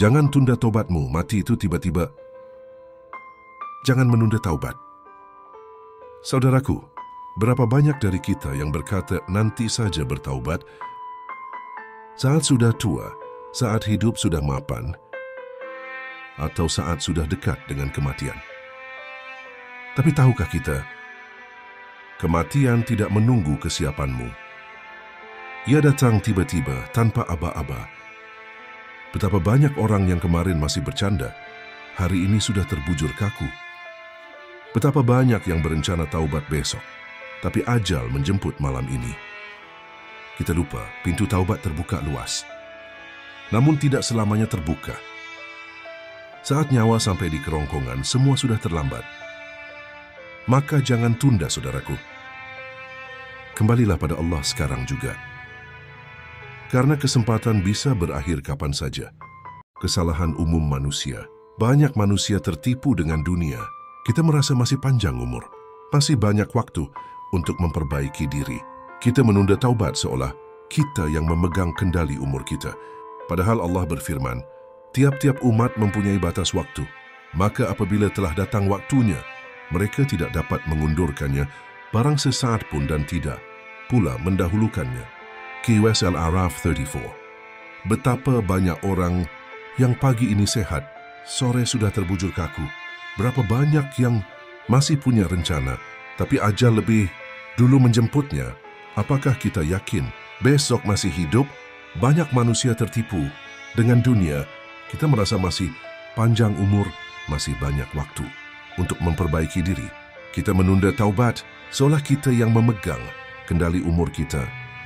Jangan tunda taubatmu, mati itu tiba-tiba. Jangan menunda taubat. Saudaraku, berapa banyak dari kita yang berkata nanti saja bertaubat saat sudah tua, saat hidup sudah mapan, atau saat sudah dekat dengan kematian. Tapi tahukah kita, kematian tidak menunggu kesiapanmu. Ia datang tiba-tiba tanpa aba-aba. Betapa banyak orang yang kemarin masih bercanda, hari ini sudah terbujur kaku. Betapa banyak yang berencana taubat besok, tapi ajal menjemput malam ini. Kita lupa pintu taubat terbuka luas, namun tidak selamanya terbuka. Saat nyawa sampai di kerongkongan, semua sudah terlambat. Maka jangan tunda, saudaraku. Kembalilah pada Allah sekarang juga. Karena kesempatan bisa berakhir kapan saja. Kesalahan umum manusia. Banyak manusia tertipu dengan dunia. Kita merasa masih panjang umur, masih banyak waktu untuk memperbaiki diri. Kita menunda taubat seolah kita yang memegang kendali umur kita. Padahal Allah berfirman, tiap-tiap umat mempunyai batas waktu. Maka apabila telah datang waktunya, mereka tidak dapat mengundurkannya barang sesaat pun dan tidak pula mendahulukannya. QS Al-A'raf 34. Betapa banyak orang yang pagi ini sehat, sore sudah terbujur kaku. Berapa banyak yang masih punya rencana, tapi ajal lebih dulu menjemputnya. Apakah kita yakin besok masih hidup? Banyak manusia tertipu dengan dunia. Kita merasa masih panjang umur, masih banyak waktu untuk memperbaiki diri. Kita menunda taubat seolah kita yang memegang kendali umur kita.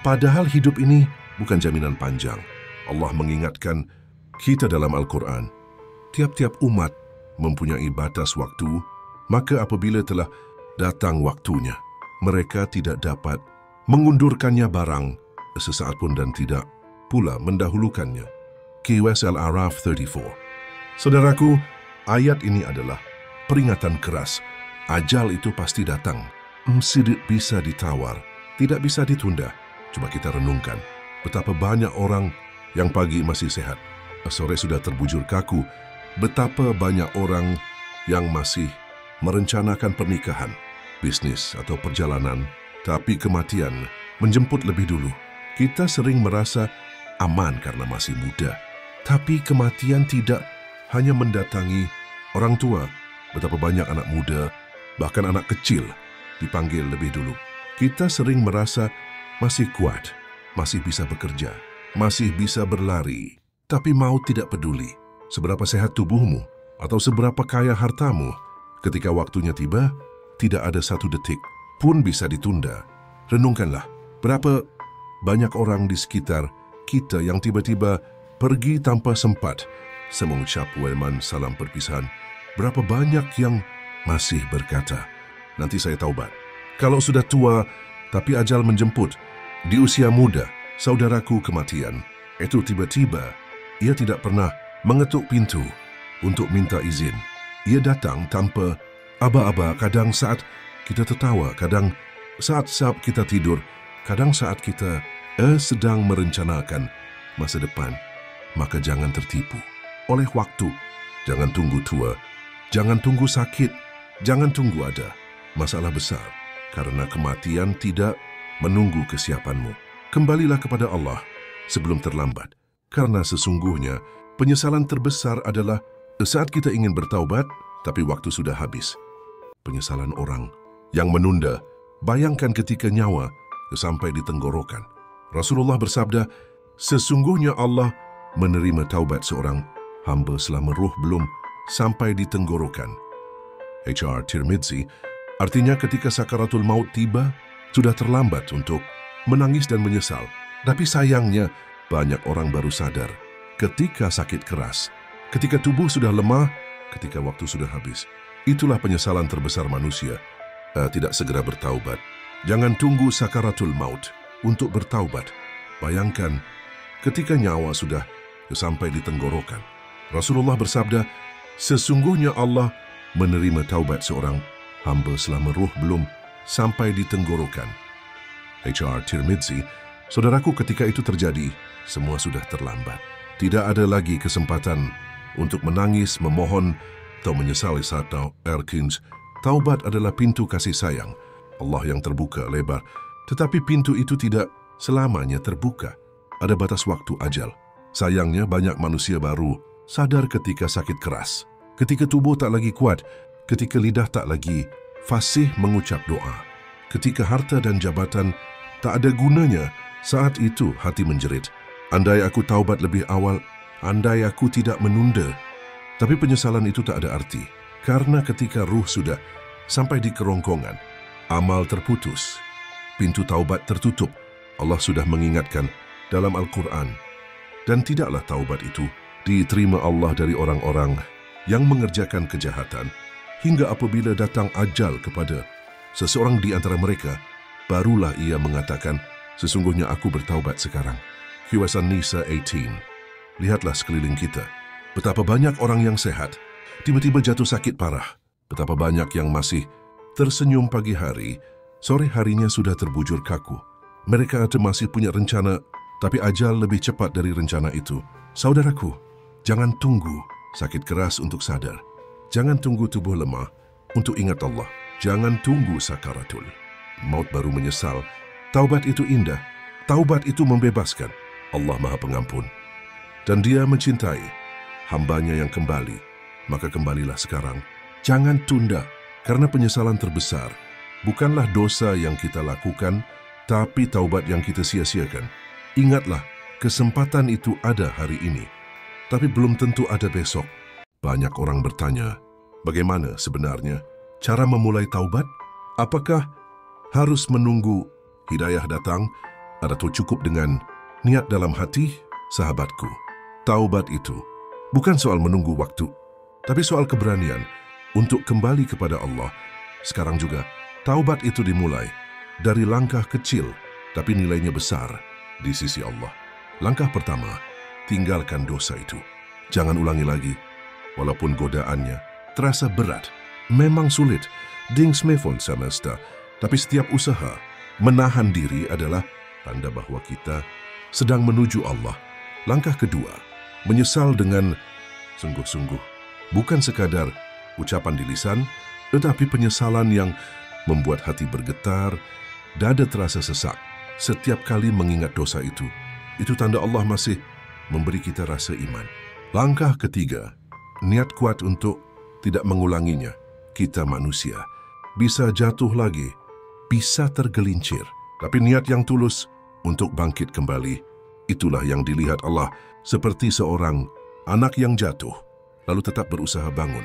Padahal hidup ini bukan jaminan panjang. Allah mengingatkan kita dalam Al-Quran. Tiap-tiap umat mempunyai batas waktu, maka apabila telah datang waktunya, mereka tidak dapat mengundurkannya barang sesaat pun dan tidak pula mendahulukannya. QS Al-A'raf 34. Saudaraku, ayat ini adalah peringatan keras. Ajal itu pasti datang. Tidak bisa ditawar, tidak bisa ditunda. Coba kita renungkan, betapa banyak orang yang pagi masih sehat, sore sudah terbujur kaku. Betapa banyak orang yang masih merencanakan pernikahan, bisnis atau perjalanan, tapi kematian menjemput lebih dulu. Kita sering merasa aman karena masih muda, tapi kematian tidak hanya mendatangi orang tua. Betapa banyak anak muda, bahkan anak kecil, dipanggil lebih dulu. Kita sering merasa masih kuat, masih bisa bekerja, masih bisa berlari, tapi maut tidak peduli. Seberapa sehat tubuhmu atau seberapa kaya hartamu, ketika waktunya tiba, tidak ada satu detik pun bisa ditunda. Renungkanlah, berapa banyak orang di sekitar kita yang tiba-tiba pergi tanpa sempat mengucap welman salam perpisahan. Berapa banyak yang masih berkata, nanti saya taubat. Kalau sudah tua, tapi ajal menjemput, di usia muda, saudaraku kematian, itu tiba-tiba, ia tidak pernah mengetuk pintu untuk minta izin. Ia datang tanpa aba-aba, kadang saat kita tertawa, kadang saat kita tidur, kadang saat kita sedang merencanakan masa depan. Maka jangan tertipu oleh waktu. Jangan tunggu tua, jangan tunggu sakit, jangan tunggu ada masalah besar, karena kematian tidak menunggu kesiapanmu. Kembalilah kepada Allah sebelum terlambat, karena sesungguhnya penyesalan terbesar adalah saat kita ingin bertaubat, tapi waktu sudah habis. Penyesalan orang yang menunda, bayangkan ketika nyawa sampai di tenggorokan. Rasulullah bersabda, sesungguhnya Allah menerima taubat seorang hamba selama ruh belum sampai di tenggorokan. HR Tirmidzi, artinya ketika sakaratul maut tiba, sudah terlambat untuk menangis dan menyesal. Tapi sayangnya, banyak orang baru sadar ketika sakit keras, ketika tubuh sudah lemah, ketika waktu sudah habis. Itulah penyesalan terbesar manusia, tidak segera bertaubat. Jangan tunggu sakaratul maut untuk bertaubat. Bayangkan, ketika nyawa sudah sampai di tenggorokan. Rasulullah bersabda, sesungguhnya Allah menerima taubat seorang hamba selama ruh belum sampai di tenggorokan. HR Tirmidzi, saudaraku, ketika itu terjadi, semua sudah terlambat. Tidak ada lagi kesempatan untuk menangis, memohon, atau menyesali saat Erkins. Taubat adalah pintu kasih sayang Allah yang terbuka lebar. Tetapi pintu itu tidak selamanya terbuka. Ada batas waktu ajal. Sayangnya banyak manusia baru sadar ketika sakit keras, ketika tubuh tak lagi kuat, ketika lidah tak lagi fasih mengucap doa, ketika harta dan jabatan tak ada gunanya. Saat itu hati menjerit, andai aku taubat lebih awal, andai aku tidak menunda. Tapi penyesalan itu tak ada arti, karena ketika ruh sudah sampai di kerongkongan, amal terputus, pintu taubat tertutup. Allah sudah mengingatkan dalam Al-Quran, dan tidaklah taubat itu diterima Allah dari orang-orang yang mengerjakan kejahatan, hingga apabila datang ajal kepada seseorang di antara mereka, barulah ia mengatakan, sesungguhnya aku bertaubat sekarang. Surah An-Nisa 18. Lihatlah sekeliling kita. Betapa banyak orang yang sehat, tiba-tiba jatuh sakit parah. Betapa banyak yang masih tersenyum pagi hari, sore harinya sudah terbujur kaku. Mereka masih punya rencana, tapi ajal lebih cepat dari rencana itu. Saudaraku, jangan tunggu sakit keras untuk sadar. Jangan tunggu tubuh lemah untuk ingat Allah. Jangan tunggu sakaratul maut baru menyesal. Taubat itu indah. Taubat itu membebaskan. Allah Maha Pengampun. Dan Dia mencintai hambanya yang kembali. Maka kembalilah sekarang. Jangan tunda, karena penyesalan terbesar bukanlah dosa yang kita lakukan, tapi taubat yang kita sia-siakan. Ingatlah, kesempatan itu ada hari ini, tapi belum tentu ada besok. Banyak orang bertanya, bagaimana sebenarnya cara memulai taubat? Apakah harus menunggu hidayah datang, atau cukup dengan niat dalam hati? Sahabatku, taubat itu bukan soal menunggu waktu, tapi soal keberanian untuk kembali kepada Allah. Sekarang juga, taubat itu dimulai dari langkah kecil, tapi nilainya besar di sisi Allah. Langkah pertama, tinggalkan dosa itu. Jangan ulangi lagi, walaupun godaannya terasa berat. Memang sulit, dingsmefon semesta, tapi setiap usaha menahan diri adalah tanda bahwa kita sedang menuju Allah. Langkah kedua, menyesal dengan sungguh-sungguh. Bukan sekadar ucapan di lisan, tetapi penyesalan yang membuat hati bergetar, dada terasa sesak. Setiap kali mengingat dosa itu tanda Allah masih memberi kita rasa iman. Langkah ketiga, niat kuat untuk tidak mengulanginya. Kita manusia, bisa jatuh lagi, bisa tergelincir. Tapi niat yang tulus untuk bangkit kembali, itulah yang dilihat Allah seperti seorang anak yang jatuh, lalu tetap berusaha bangun.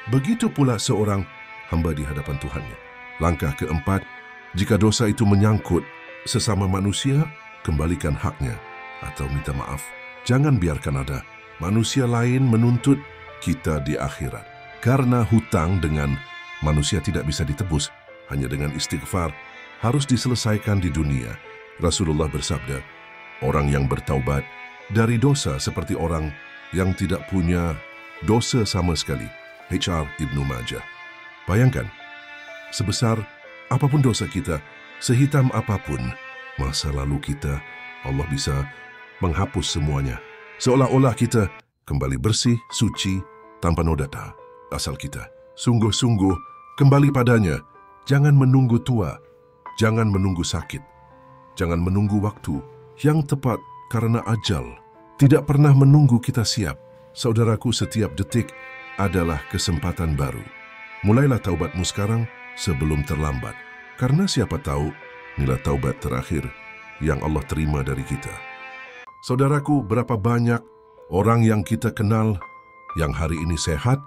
Begitu pula seorang hamba di hadapan Tuhannya. Langkah keempat, jika dosa itu menyangkut sesama manusia, kembalikan haknya atau minta maaf. Jangan biarkan ada manusia lain menuntut kita di akhirat. Karena hutang dengan manusia tidak bisa ditebus, hanya dengan istighfar harus diselesaikan di dunia. Rasulullah bersabda, orang yang bertaubat dari dosa seperti orang yang tidak punya dosa sama sekali. HR Ibnu Majah. Bayangkan, sebesar apapun dosa kita, sehitam apapun masa lalu kita, Allah bisa menghapus semuanya. Seolah-olah kita kembali bersih, suci, tanpa noda asal kita sungguh-sungguh kembali padanya. Jangan menunggu tua, jangan menunggu sakit, jangan menunggu waktu yang tepat, karena ajal tidak pernah menunggu kita siap. Saudaraku, setiap detik adalah kesempatan baru. Mulailah taubatmu sekarang sebelum terlambat, karena siapa tahu inilah taubat terakhir yang Allah terima dari kita. Saudaraku, berapa banyak orang yang kita kenal yang hari ini sehat,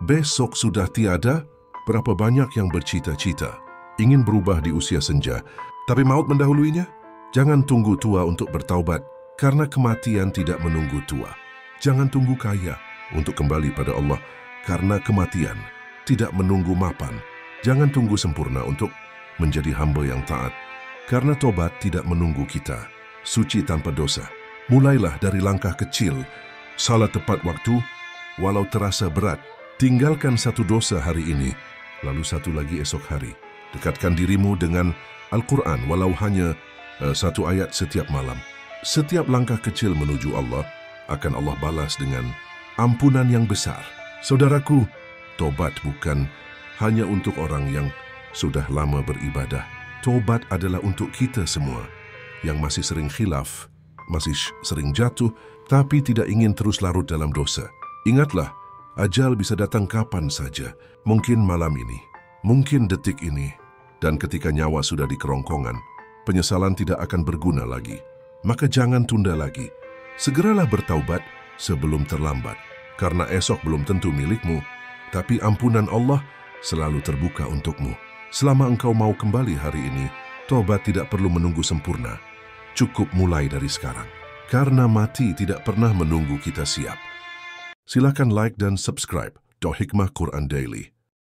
besok sudah tiada. Berapa banyak yang bercita-cita ingin berubah di usia senja, tapi maut mendahuluinya. Jangan tunggu tua untuk bertaubat, karena kematian tidak menunggu tua. Jangan tunggu kaya untuk kembali pada Allah, karena kematian tidak menunggu mapan. Jangan tunggu sempurna untuk menjadi hamba yang taat, karena tobat tidak menunggu kita suci tanpa dosa. Mulailah dari langkah kecil, salat tepat waktu, walau terasa berat. Tinggalkan satu dosa hari ini, lalu satu lagi esok hari. Dekatkan dirimu dengan Al-Quran, walau hanya satu ayat setiap malam. Setiap langkah kecil menuju Allah akan Allah balas dengan ampunan yang besar. Saudaraku, tobat bukan hanya untuk orang yang sudah lama beribadah. Tobat adalah untuk kita semua yang masih sering khilaf, masih sering jatuh, tapi tidak ingin terus larut dalam dosa. Ingatlah, ajal bisa datang kapan saja, mungkin malam ini, mungkin detik ini, dan ketika nyawa sudah di kerongkongan, penyesalan tidak akan berguna lagi. Maka jangan tunda lagi. Segeralah bertaubat sebelum terlambat. Karena esok belum tentu milikmu, tapi ampunan Allah selalu terbuka untukmu. Selama engkau mau kembali hari ini, taubat tidak perlu menunggu sempurna. Cukup mulai dari sekarang. Karena mati tidak pernah menunggu kita siap. Silakan like dan subscribe Hikmah Quran Daily.